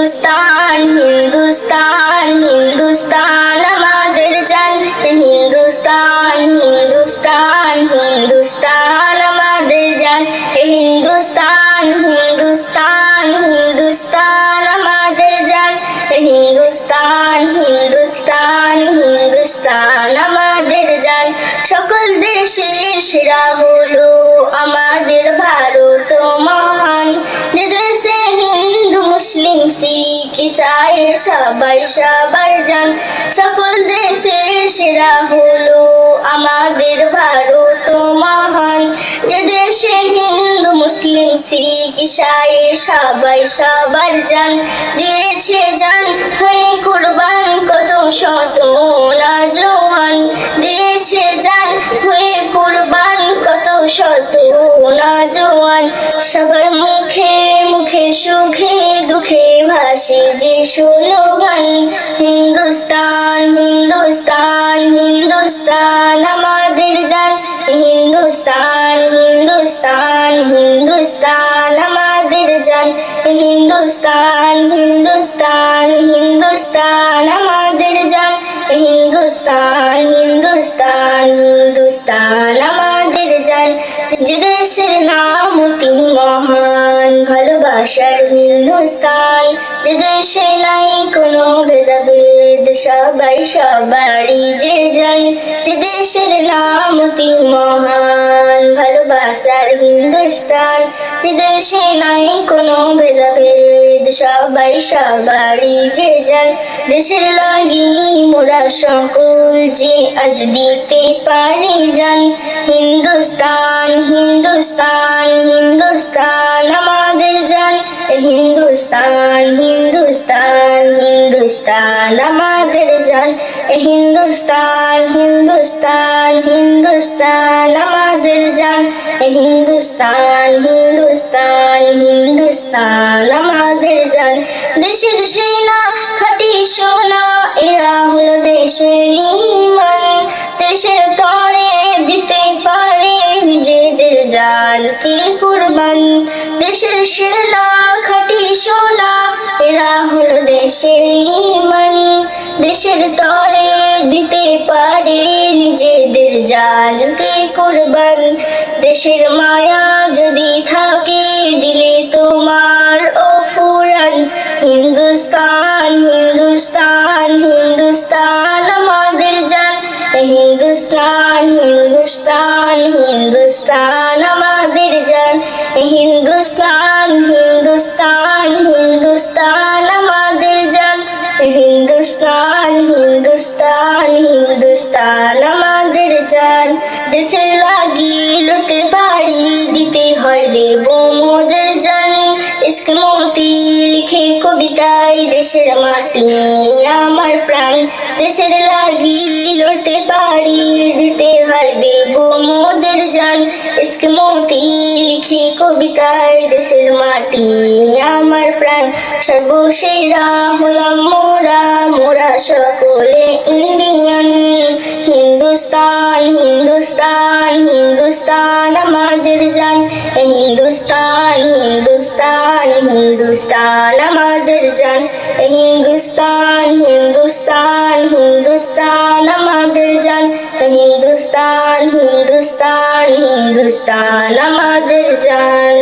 হিন্দুস্তান হিন্দুস্তান হিন্দুস্তান আমাদের জান। হিন্দুস্তান হিন্দুস্তান হিন্দুস্তান আমাদের জান। হিন্দুস্তান হিন্দুস্তান হিন্দুস্তান আমাদের জান। হিন্দুস্তান হিন্দুস্তান হিন্দুস্তান আমাদের জান। সকল দেশের সেরা হলো আমাদের ভারত মহান। যে দেশে হিন্দু মুসলিম শিখ ইসাই সবাই সবার জান। সকল দেশের সেরা হলো আমাদের ভারত মহান। যে দেশে হিন্দু মুসলিম শিখ ইসাই সবাই সবার জান। দিয়েছে জান হয়ে কুরবান কত শত নওজোয়ান। দিয়েছে জান হয়ে কুরবান কত শত নওজোয়ান। সবার মুখে মুখে সুখে দুঃখে ভাসে যে স্লোগান। হিন্দুস্তান হিন্দুস্তান হিন্দুস্তান আমাদের জান। হিন্দুস্তান হিন্দুস্তান হিন্দুস্তান আমাদের জান। হিন্দুস্তান হিন্দুস্তান হিন্দুস্তান আমাদের জান। হিন্দুস্তান হিন্দুস্তান হিন্দুস্তান আমাদের জান। যে দেশের নাম অতি মহান ভালোবাসার হিন্দুস্তান। যে দেশে নাই কোনো ভেদাভেদ সবাই সবারই যে জান। যে দেশের নাম অতি মহান ভালোবাসার হিন্দুস্তান। যে দেশে নাই কোনো ভেদাভেদ সবাই সবারই যে জান। দেশের লাগি মোরা সকল যে আজ দিতে পারি জান। হিন্দুস্তান হিন্দুস্তান হিন্দুস্তান আমাদের জান। হিন্দুস্তান হিন্দুস্তান হিন্দুস্তান আমাদের জান। হিন্দুস্তান হিন্দুস্তান হিন্দুস্তান আমাদের জান। হিন্দুস্তান হিন্দুস্তান হিন্দুস্তান আমাদের জান। দেশের সেনা খাঁটি সোনা এরা হলো দেশের ঈমান। দেশের তরে দিতে পারে নিজেদের জানকে কুরবান। দেশের সেনা খাঁটি সোনা এরা হলো দেশের ঈমান। দেশের তরে দিতে পারে নিজেদের জানকে কুরবান। দেশের মায়া যদি থাকে দিলে তোমার অফুরান। হিন্দুস্তান হিন্দুস্তান হিন্দুস্তান আমাদের জান। হিন্দুস্তান হিন্দুস্তান হিন্দুস্তান আমাদের জান। হিন্দুস্তান হিন্দুস্তান হিন্দুস্তান আমাদের জান। হিন্দুস্তান হিন্দুস্তান হিন্দুস্তান আমাদের জান। দেশের লাগি লড়তে পারি দিতে হয় দেব মোদের জান। ইশক মতি লিখে কবিতায় দেশের মাটি আমার প্রাণ। দেশের লাগি লড়তে পারি দিতে হয় দেব মোদের জান। ইশক মতি লিখে কবিতায় দেশের মাটি আমার প্রাণ। সর্বসেরা হলাম মোরা মোরা সকলে ইন্ডিয়ান। হিন্দুস্তান হিন্দুস্তান হিন্দুস্তান আমাদের জান। হিন্দুস্তান হিন্দুস্তান হিন্দুস্তান আমাদের জান। হিন্দুস্তান হিন্দুস্তান হিন্দুস্তান আমাদের জান। হিন্দুস্তান হিন্দুস্তান হিন্দুস্তান আমাদের জান।